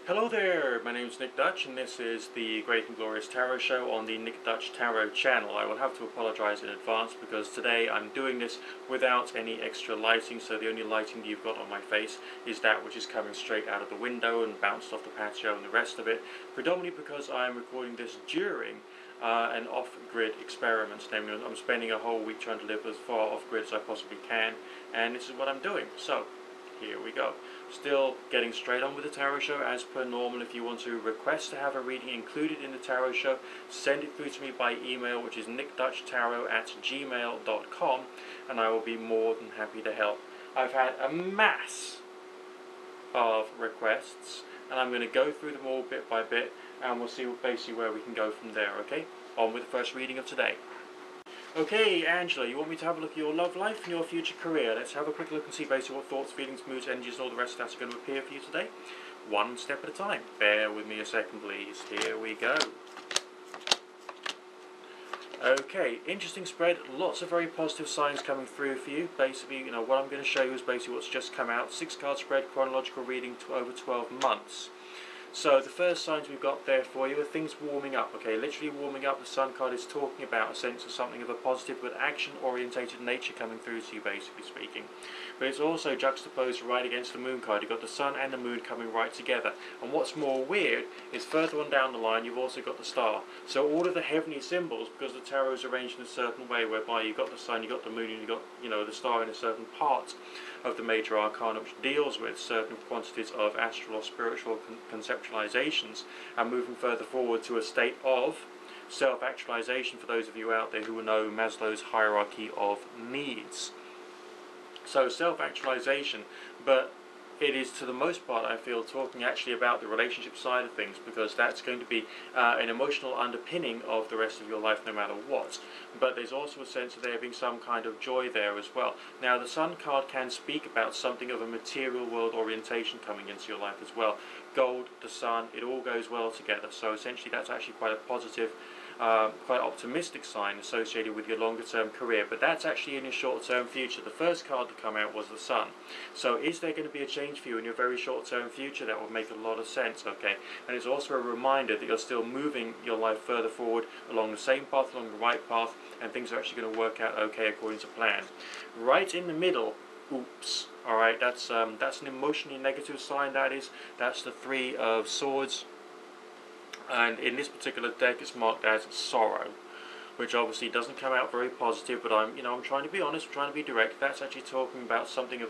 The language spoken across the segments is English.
Hello there, my name is Nick Dutch and this is the Great and Glorious Tarot Show on the Nick Dutch Tarot channel. I will have to apologise in advance because today I'm doing this without any extra lighting, so the only lighting that you've got on my face is that which is coming straight out of the window and bounced off the patio and the rest of it, predominantly because I'm recording this during an off-grid experiment. Namely, I'm spending a whole week trying to live as far off-grid as I possibly can, and this is what I'm doing. So, here we go. Still getting straight on with the tarot show as per normal. If you want to request to have a reading included in the tarot show, send it through to me by email, which is nickdutchtarot@gmail.com, and I will be more than happy to help. I've had a mass of requests, and I'm going to go through them all bit by bit, and we'll see basically where we can go from there, okay? On with the first reading of today. Okay, Angela, you want me to have a look at your love life and your future career? Let's have a quick look and see basically what thoughts, feelings, moods, energies and all the rest of that's going to appear for you today. One step at a time. Bear with me a second, please. Here we go. Okay, interesting spread. Lots of very positive signs coming through for you. Basically, what I'm going to show you is basically what's just come out. 6-card spread, chronological reading to over 12 months. So the first signs we've got there for you are things warming up, okay, literally warming up. The Sun card is talking about a sense of something of a positive but action-orientated nature coming through to you, basically speaking. But it's also juxtaposed right against the Moon card. You've got the Sun and the Moon coming right together. And what's more weird is further on down the line you've also got the Star. So all of the heavenly symbols, because the tarot is arranged in a certain way whereby you've got the Sun, you've got the Moon, and you've got the Star in a certain part of the major arcana, which deals with certain quantities of astral or spiritual conceptualizations, and moving further forward to a state of self-actualization for those of you out there who will know Maslow's hierarchy of needs. So self-actualization, but it is to the most part, I feel, talking actually about the relationship side of things, because that's going to be an emotional underpinning of the rest of your life no matter what. But there's also a sense of there being some kind of joy there as well. Now the Sun card can speak about something of a material world orientation coming into your life as well. Gold, the Sun, it all goes well together. So essentially that's actually quite a positive, quite optimistic sign associated with your longer term career, but that's actually in your short term future. The first card to come out was the Sun. So is there going to be a change for you in your very short term future? That would make a lot of sense, okay? And it's also a reminder that you're still moving your life further forward along the same path, along the right path, and things are actually going to work out okay according to plan. Right in the middle, oops, alright, that's an emotionally negative sign. That's the Three of Swords. And in this particular deck it's marked as sorrow, which obviously doesn't come out very positive, but I'm trying to be honest, I'm trying to be direct. That's actually talking about something of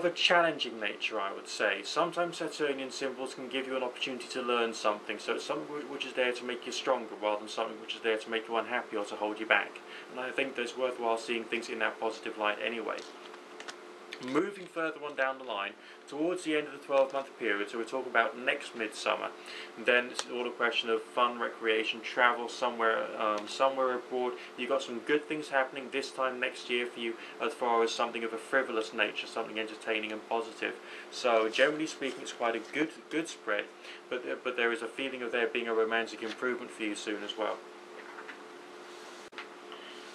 a challenging nature, I would say. Sometimes Saturnian symbols can give you an opportunity to learn something, so it's something which is there to make you stronger rather than something which is there to make you unhappy or to hold you back. And I think that it's worthwhile seeing things in that positive light anyway. Moving further on down the line, towards the end of the 12-month period, so we're talking about next midsummer, then it's all a question of fun, recreation, travel somewhere abroad. You've got some good things happening this time next year for you as far as something of a frivolous nature, something entertaining and positive. So generally speaking, it's quite a good spread, but there is a feeling of there being a romantic improvement for you soon as well.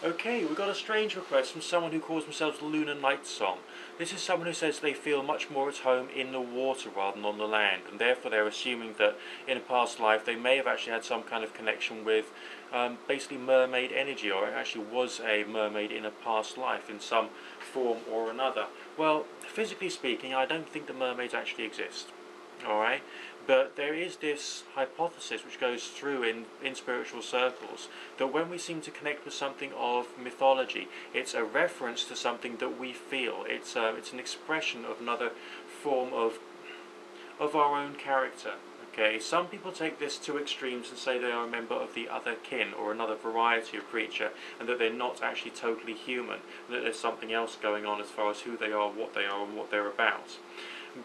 Okay, we've got a strange request from someone who calls themselves Lunar Night Song. This is someone who says they feel much more at home in the water rather than on the land, and therefore they're assuming that in a past life they may have actually had some kind of connection with basically mermaid energy, or it actually was a mermaid in a past life in some form or another. Well, physically speaking, I don't think the mermaids actually exist. Alright? But there is this hypothesis which goes through in spiritual circles that when we seem to connect with something of mythology, it's a reference to something that we feel. It's an expression of another form of our own character. Okay, some people take this to extremes and say they are a member of the other kin or another variety of creature, and that they're not actually totally human, that there's something else going on as far as who they are, and what they're about.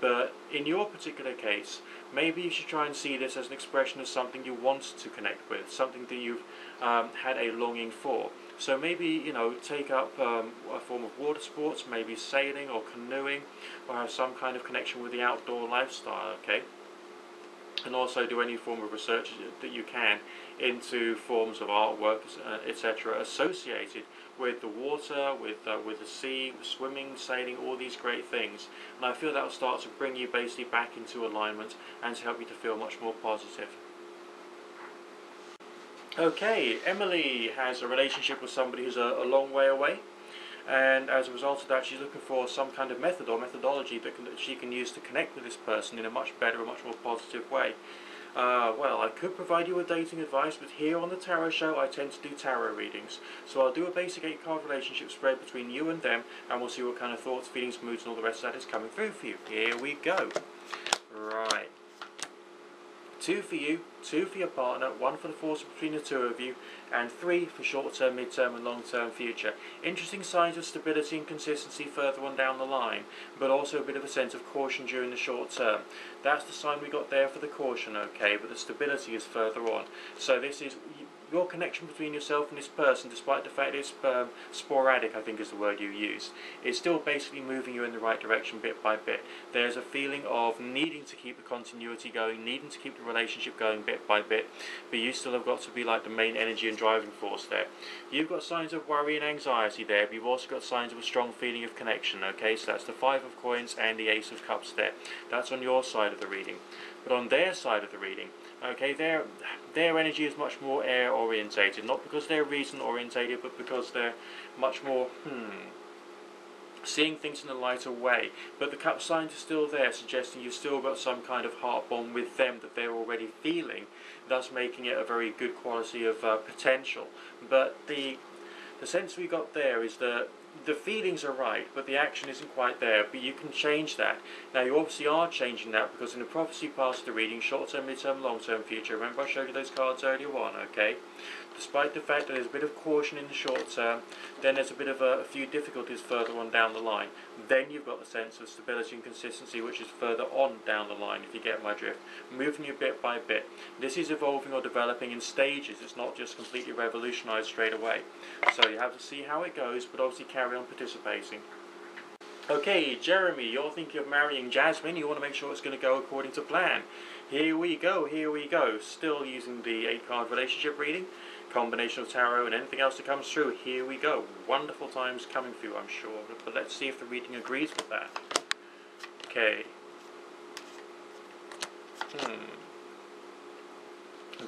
But in your particular case, maybe you should try and see this as an expression of something you want to connect with, something that you've had a longing for. So maybe, take up a form of water sports, maybe sailing or canoeing, or have some kind of connection with the outdoor lifestyle, okay? And also do any form of research that you can into forms of artwork, etc., associated with the water, with the sea, swimming, sailing, all these great things. And I feel that will start to bring you basically back into alignment and to help you to feel much more positive. Okay, Emily has a relationship with somebody who's a long way away, and as a result of that she's looking for some kind of method or methodology that she can use to connect with this person in a much better, a much more positive way. Well, I could provide you with dating advice, but here on the Tarot Show I tend to do tarot readings. So I'll do a basic 8-card relationship spread between you and them, and we'll see what kind of thoughts, feelings, moods and all the rest of that is coming through for you. Here we go. Right. 2 for you, 2 for your partner, 1 for the force between the two of you, and 3 for short-term, mid-term and long-term future. Interesting signs of stability and consistency further on down the line, but also a bit of a sense of caution during the short term. That's the sign we got there for the caution, okay, but the stability is further on. So this is your connection between yourself and this person, despite the fact it's sporadic, I think is the word you used. It's still basically moving you in the right direction bit by bit. There's a feeling of needing to keep the continuity going, needing to keep the relationship going bit by bit, but you still have got to be like the main energy and driving force there. You've got signs of worry and anxiety there, but you've also got signs of a strong feeling of connection, okay? So that's the 5 of coins and the Ace of Cups there. That's on your side of the reading. But on their side of the reading, okay, their energy is much more air orientated, not because they're reason orientated, but because they're much more seeing things in a lighter way. But the cup signs are still there, suggesting you've still got some kind of heart bond with them that they're already feeling, thus making it a very good quality of potential. But the sense we got there is that the feelings are right, but the action isn't quite there, but you can change that. Now you obviously are changing that, because in the prophecy part of the reading, short-term, mid-term, long-term future, remember I showed you those cards earlier on, okay? Despite the fact that there's a bit of caution in the short term, then there's a bit of a few difficulties further on down the line. Then you've got the sense of stability and consistency, which is further on down the line, if you get my drift. Moving you bit by bit. This is evolving or developing in stages. It's not just completely revolutionised straight away. So you have to see how it goes, but obviously carry on participating. Okay, Jeremy, you're thinking of marrying Jasmine. You want to make sure it's going to go according to plan. Here we go, here we go. Still using the 8-card relationship reading. Combination of tarot and anything else that comes through. Here we go. Wonderful times coming through, I'm sure. But let's see if the reading agrees with that. Okay.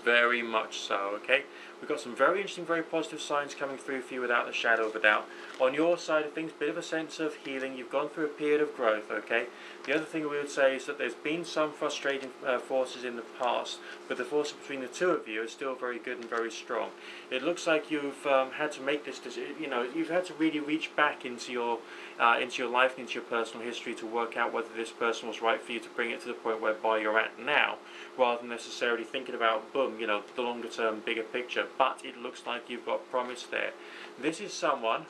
Very much so, okay? We've got some very interesting, very positive signs coming through for you without a shadow of a doubt. On your side of things, bit of a sense of healing. You've gone through a period of growth, okay? The other thing we would say is that there's been some frustrating forces in the past, but the force between the two of you is still very good and very strong. It looks like you've had to make this decision, you know, you've had to really reach back into your life and into your personal history to work out whether this person was right for you to bring it to the point whereby you're at now, rather than necessarily thinking about, boom, you know, the longer term, bigger picture. But it looks like you've got promise there. This is someone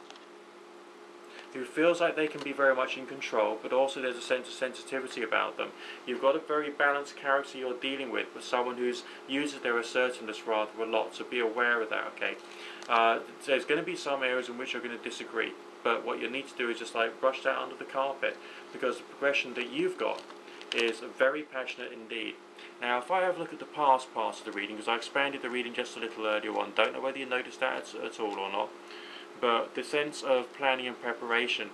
who feels like they can be very much in control, but also there's a sense of sensitivity about them. You've got a very balanced character you're dealing with, but someone who uses their assertiveness rather a lot, so be aware of that, okay? There's going to be some areas in which you're going to disagree, but what you need to do is just like brush that under the carpet, because the progression that you've got is very passionate indeed. Now, if I have a look at the past parts of the reading, because I expanded the reading just a little earlier on, don't know whether you noticed that at all or not, but the sense of planning and preparation,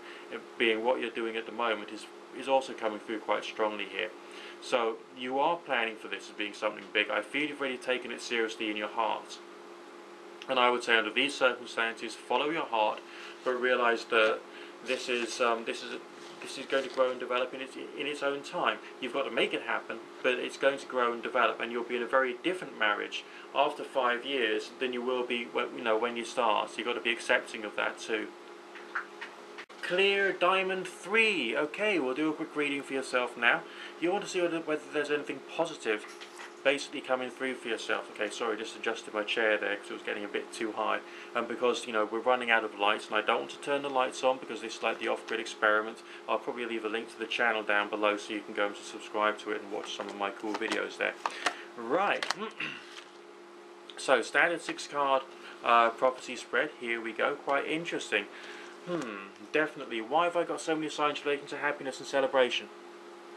being what you're doing at the moment, is also coming through quite strongly here. So you are planning for this as being something big. I feel you've really taken it seriously in your heart. And I would say under these circumstances, follow your heart, but realise that this is going to grow and develop in its own time. You've got to make it happen, but it's going to grow and develop, and you'll be in a very different marriage after 5 years than you will be when you start. So you've got to be accepting of that too. Clear Diamond 3. Okay, we'll do a quick reading for yourself now. You want to see whether there's anything positive basically coming through for yourself. Okay, sorry, just adjusted my chair there because it was getting a bit too high, and because, you know, we're running out of lights and I don't want to turn the lights on because this is like the off-grid experiment. I'll probably leave a link to the channel down below so you can go and subscribe to it and watch some of my cool videos there. Right. So standard 6-card prophecy spread. Here we go. Quite interesting. Definitely. Why have I got so many signs relating to happiness and celebration?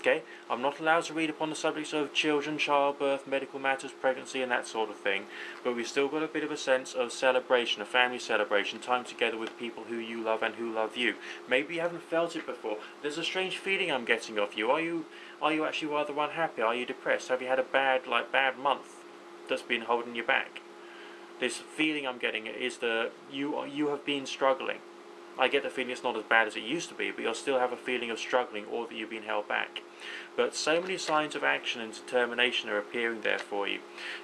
Okay, I'm not allowed to read upon the subjects of children, childbirth, medical matters, pregnancy and that sort of thing, but we've still got a bit of a sense of celebration, a family celebration, time together with people who you love and who love you. Maybe you haven't felt it before. There's a strange feeling I'm getting off you. Are you actually rather unhappy? Are you depressed? Have you had a bad month that's been holding you back? This feeling I'm getting is that you have been struggling. I get the feeling it's not as bad as it used to be, but you'll still have a feeling of struggling or that you've been held back. But so many signs of action and determination are appearing there for you.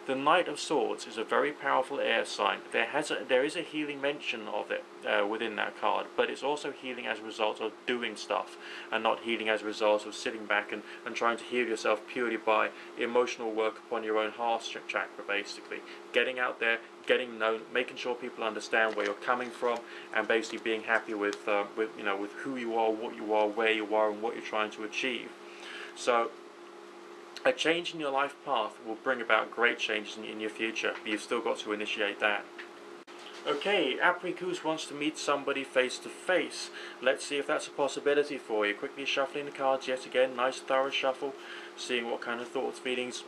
The Knight of Swords is a very powerful air sign. There is a healing mention of it within that card, but it's also healing as a result of doing stuff, and not healing as a result of sitting back and trying to heal yourself purely by emotional work upon your own heart chakra, basically. Getting out there, getting known, making sure people understand where you're coming from, and basically being happy with who you are, what you are, where you are, and what you're trying to achieve. So a change in your life path will bring about great changes in your future, but you've still got to initiate that. Okay, Apricus wants to meet somebody face to face. Let's see if that's a possibility for you. Quickly shuffling the cards yet again, nice thorough shuffle, seeing what kind of thoughts, feelings,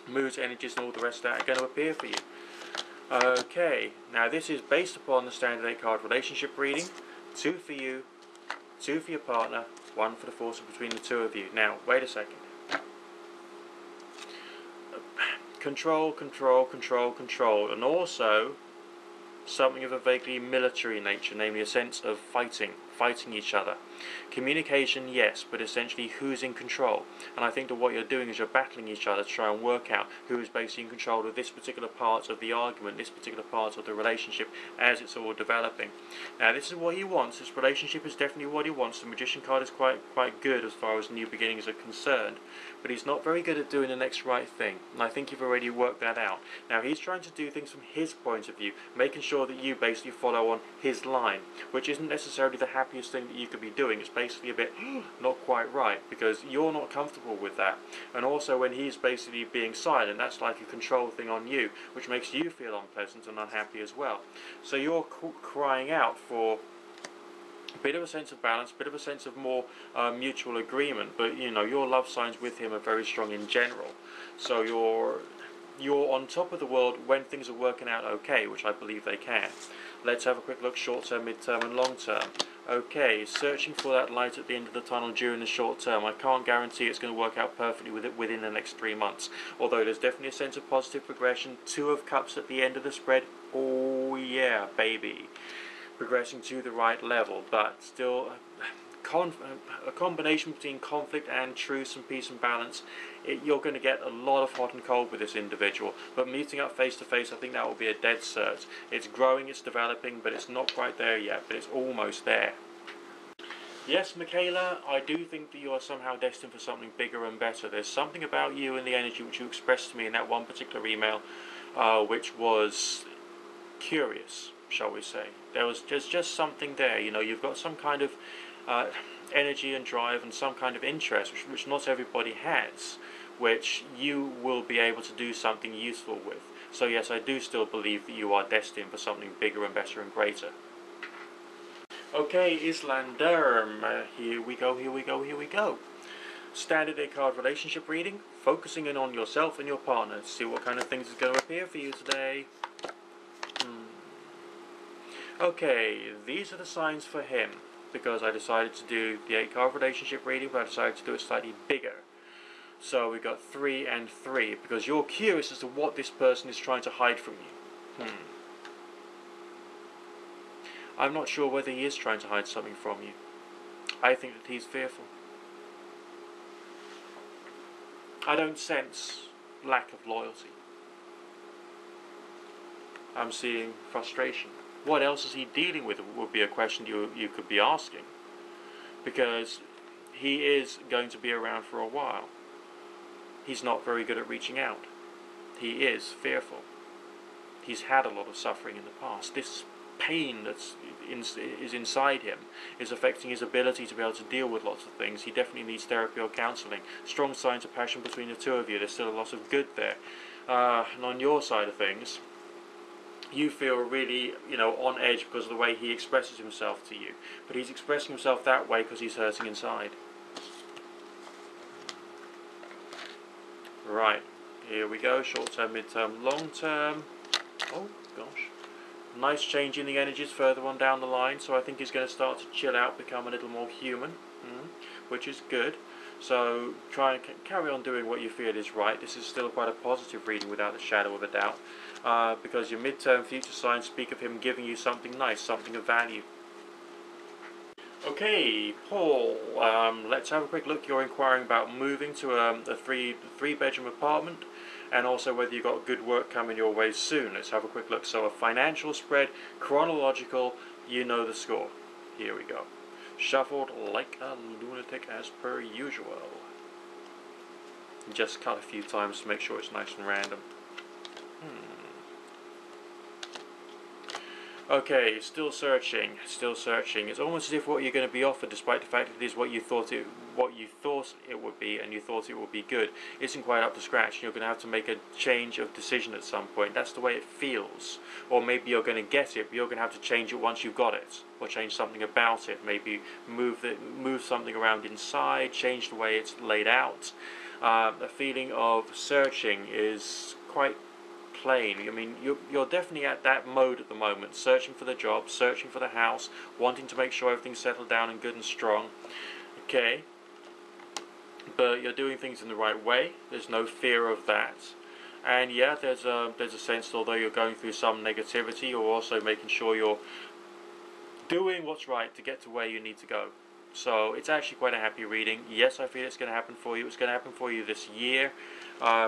moods, energies and all the rest of that are going to appear for you. Okay, now this is based upon the standard 8 card relationship reading. 2 for you, 2 for your partner, 1 for the force between the two of you. Now, wait a second. Control, control, control, control, and also something of a vaguely military nature, namely a sense of fighting each other. Communication, yes, but essentially who's in control. And I think that what you're doing is you're battling each other to try and work out who is basically in control of this particular part of the argument, this particular part of the relationship as it's all developing. Now this is what he wants. This relationship is definitely what he wants. The Magician card is quite good as far as new beginnings are concerned, but he's not very good at doing the next right thing, and I think you've already worked that out. Now he's trying to do things from his point of view, making sure that you basically follow on his line, which isn't necessarily the happiest thing that you could be doing. It's basically a bit not quite right, because you're not comfortable with that. And also when he's basically being silent, that's like a control thing on you, which makes you feel unpleasant and unhappy as well. So you're crying out for a bit of a sense of balance, a bit of a sense of more mutual agreement, but you know, your love signs with him are very strong in general. So you're on top of the world when things are working out okay, which I believe they can. Let's have a quick look short term, mid term and long term. Okay, searching for that light at the end of the tunnel during the short term. I can't guarantee it's going to work out perfectly within the next 3 months, although there's definitely a sense of positive progression. 2 of Cups at the end of the spread. Oh yeah, baby. Progressing to the right level, but still a combination between conflict and truce and peace and balance. You're going to get a lot of hot and cold with this individual, but meeting up face to face, I think that will be a dead cert. It's growing, it's developing, but it's not quite there yet, but it's almost there. Yes, Michaela, I do think that you are somehow destined for something bigger and better. There's something about you and the energy which you expressed to me in that one particular email, which was curious, shall we say. There was just something there. You know, you've got some kind of energy and drive and some kind of interest which not everybody has, which you will be able to do something useful with. So yes, I do still believe that you are destined for something bigger and better and greater. Okay, Islander, here we go, here we go, here we go. Standard 8 card relationship reading, focusing in on yourself and your partner to see what kind of things is going to appear for you today. Okay, these are the signs for him, because I decided to do the 8 card relationship reading, but I decided to do it slightly bigger. So we got 3 and 3, because you're curious as to what this person is trying to hide from you. I'm not sure whether he is trying to hide something from you. I think that he's fearful. I don't sense lack of loyalty. I'm seeing frustration. What else is he dealing with would be a question you could be asking, because he is going to be around for a while. He's not very good at reaching out. He is fearful. He's had a lot of suffering in the past. This pain that is inside him is affecting his ability to be able to deal with lots of things. He definitely needs therapy or counselling. Strong signs of passion between the two of you. There's still a lot of good there. And on your side of things, you feel really, on edge because of the way he expresses himself to you. But he's expressing himself that way because he's hurting inside. Right, here we go. Short term, mid term, long term. Oh gosh. Nice change in the energies further on down the line, so I think he's going to start to chill out, become a little more human, which is good. So try and carry on doing what you feel is right. This is still quite a positive reading without a shadow of a doubt, because your mid-term future signs speak of him giving you something nice, something of value. Okay, Paul, let's have a quick look. You're inquiring about moving to a three-bedroom apartment, and also whether you've got good work coming your way soon. Let's have a quick look. So a financial spread, chronological, you know the score. Here we go. Shuffled like a lunatic as per usual. Just cut a few times to make sure it's nice and random. Okay, still searching, still searching. It's almost as if what you're going to be offered, despite the fact that it is what you thought it would be, and you thought it would be good, isn't quite up to scratch. You're going to have to make a change of decision at some point. That's the way it feels. Or maybe you're going to get it, but you're going to have to change it once you've got it, or change something about it. Maybe move something around inside, change the way it's laid out. The feeling of searching is quite plain. I mean, you're definitely at that mode at the moment, searching for the job, searching for the house, wanting to make sure everything's settled down and good and strong. Okay, but you're doing things in the right way. There's no fear of that. And yeah, there's a sense that although you're going through some negativity, you're also making sure you're doing what's right to get to where you need to go. So it's actually quite a happy reading. Yes, I feel it's going to happen for you. It's going to happen for you this year.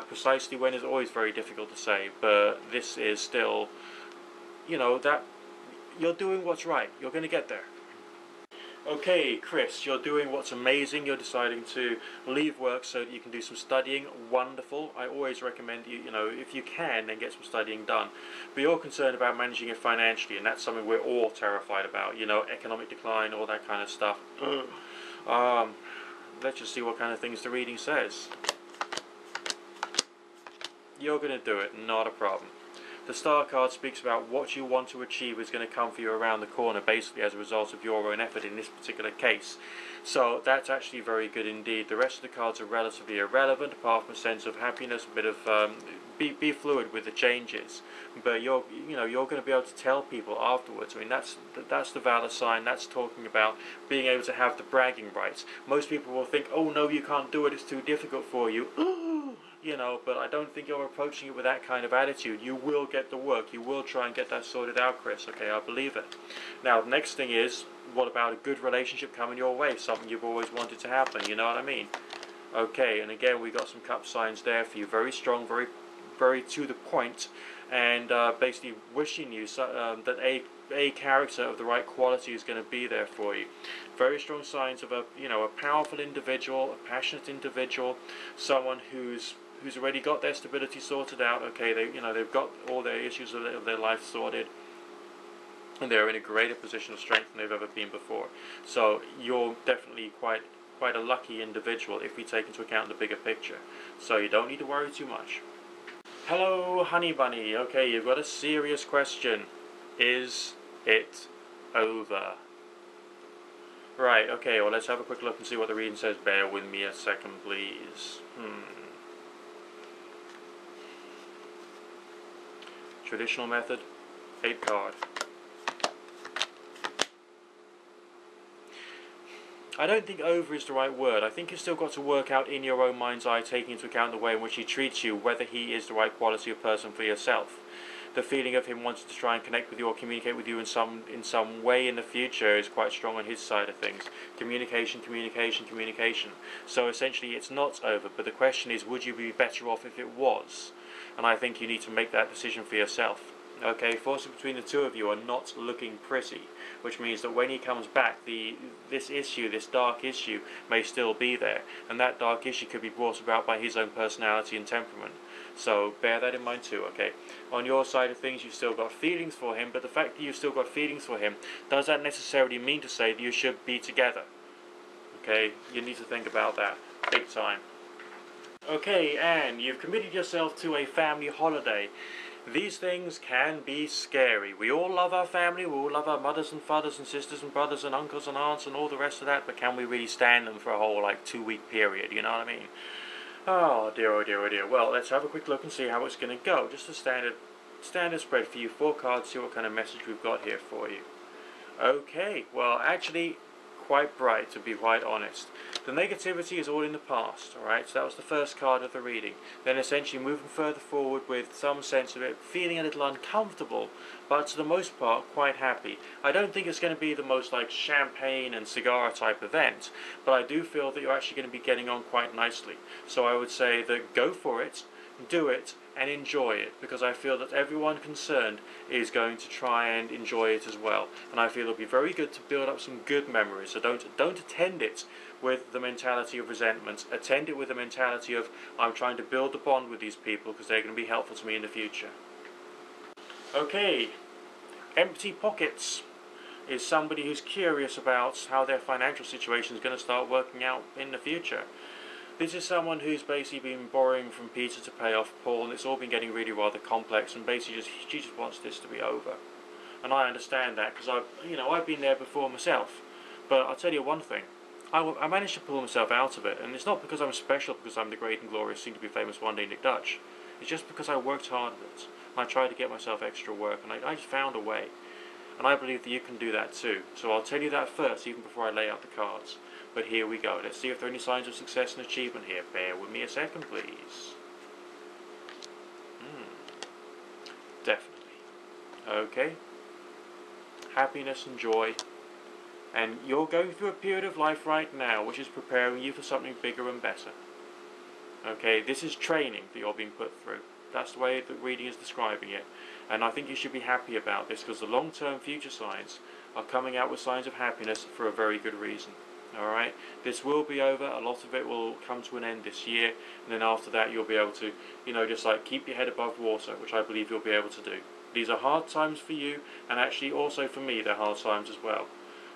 Precisely when is always very difficult to say, but this is still, you know, that you're doing what's right. You're going to get there. Okay, Chris, you're doing what's amazing. You're deciding to leave work so that you can do some studying. Wonderful. I always recommend you know, if you can, then get some studying done. But you're concerned about managing it financially, and that's something we're all terrified about. You know, economic decline, all that kind of stuff. Let's just see what kind of things the reading says. You're going to do it, not a problem. The Star card speaks about what you want to achieve is going to come for you around the corner, basically as a result of your own effort in this particular case. So that's actually very good indeed. The rest of the cards are relatively irrelevant, apart from a sense of happiness, a bit of be fluid with the changes. But you're going to be able to tell people afterwards. I mean, that's the Valor sign. That's talking about being able to have the bragging rights. Most people will think, oh no, you can't do it. It's too difficult for you. You know, but I don't think you're approaching it with that kind of attitude. You will get the work. You will try and get that sorted out, Chris. Okay, I believe it. Now, the next thing is, what about a good relationship coming your way? Something you've always wanted to happen. You know what I mean? Okay, and again, we got some cup signs there for you. Very strong, very, very to the point, and basically wishing you that a character of the right quality is going to be there for you. Very strong signs of a powerful individual, a passionate individual, someone who's already got their stability sorted out. Okay, they've got all their issues of their life sorted, and they're in a greater position of strength than they've ever been before. So you're definitely quite a lucky individual if we take into account the bigger picture. So you don't need to worry too much. Hello, honey bunny. Okay, you've got a serious question. Is it over? Right, okay, well let's have a quick look and see what the reading says. Bear with me a second, please. Traditional method, 8 card. I don't think over is the right word. I think you've still got to work out in your own mind's eye, taking into account the way in which he treats you, whether he is the right quality of person for yourself. The feeling of him wanting to try and connect with you or communicate with you in some way in the future is quite strong on his side of things. Communication, communication, communication. So essentially it's not over, but the question is, would you be better off if it was? And I think you need to make that decision for yourself. Okay, forces between the two of you are not looking pretty, which means that when he comes back, this dark issue may still be there, and that dark issue could be brought about by his own personality and temperament. So bear that in mind too, okay? On your side of things, you've still got feelings for him, but the fact that you've still got feelings for him, does that necessarily mean to say that you should be together? Okay, you need to think about that, big time. Okay, Anne, you've committed yourself to a family holiday. These things can be scary. We all love our family, we all love our mothers and fathers and sisters and brothers and uncles and aunts and all the rest of that, but can we really stand them for a whole 2-week period, you know what I mean? Oh dear, oh dear, oh dear. Well, let's have a quick look and see how it's going to go. Just a standard spread for you, 4 cards, see what kind of message we've got here for you. Okay, well, actually, quite bright, to be quite honest. The negativity is all in the past, alright? So that was the first card of the reading. Then essentially moving further forward with some sense of it, feeling a little uncomfortable, but to the most part, quite happy. I don't think it's going to be the most like champagne and cigar type event, but I do feel that you're actually going to be getting on quite nicely. So I would say that go for it, do it, and enjoy it, because I feel that everyone concerned is going to try and enjoy it as well, and I feel it'll be very good to build up some good memories. So don't attend it with the mentality of resentment. Attend it with the mentality of, I'm trying to build a bond with these people because they're going to be helpful to me in the future. Okay, empty pockets is somebody who's curious about how their financial situation is going to start working out in the future. This is someone who's basically been borrowing from Peter to pay off Paul, and it's all been getting really rather complex, and basically she just wants this to be over. And I understand that, because I've been there before myself. But I'll tell you one thing, I managed to pull myself out of it, and it's not because I'm special, because I'm the great and glorious, soon to be famous one day Nick Dutch. It's just because I worked hard at it, and I tried to get myself extra work, and I just found a way. And I believe that you can do that too. So I'll tell you that first, even before I lay out the cards. But here we go. Let's see if there are any signs of success and achievement here. Bear with me a second, please. Definitely. Okay. Happiness and joy. And you're going through a period of life right now which is preparing you for something bigger and better. Okay, this is training that you're being put through. That's the way the reading is describing it. And I think you should be happy about this, because the long-term future signs are coming out with signs of happiness for a very good reason. Alright, this will be over, a lot of it will come to an end this year, and then after that you'll be able to, just like keep your head above water, which I believe you'll be able to do. These are hard times for you, and actually also for me they're hard times as well.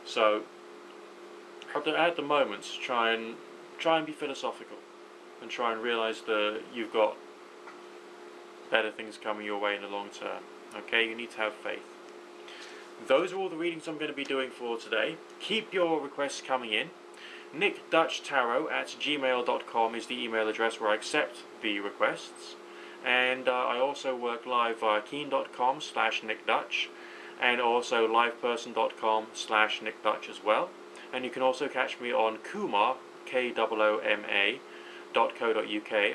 So, at the moment, try and be philosophical, and try and realise that you've got better things coming your way in the long term. Okay, you need to have faith. Those are all the readings I'm going to be doing for today. Keep your requests coming in. nickdutchtarot@gmail.com is the email address where I accept the requests. And I also work live via keen.com/nickdutch, and also liveperson.com/nickdutch as well. And you can also catch me on Kumar, KOOMA.co.uk,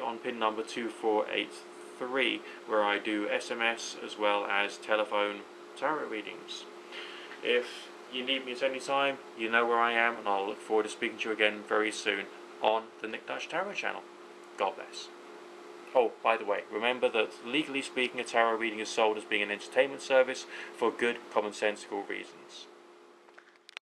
on pin number 2483, where I do SMS as well as telephone tarot readings. If you need me at any time, you know where I am, and I'll look forward to speaking to you again very soon on the Nick Dutch Tarot channel. God bless. Oh, by the way, remember that legally speaking, a tarot reading is sold as being an entertainment service for good, commonsensical reasons.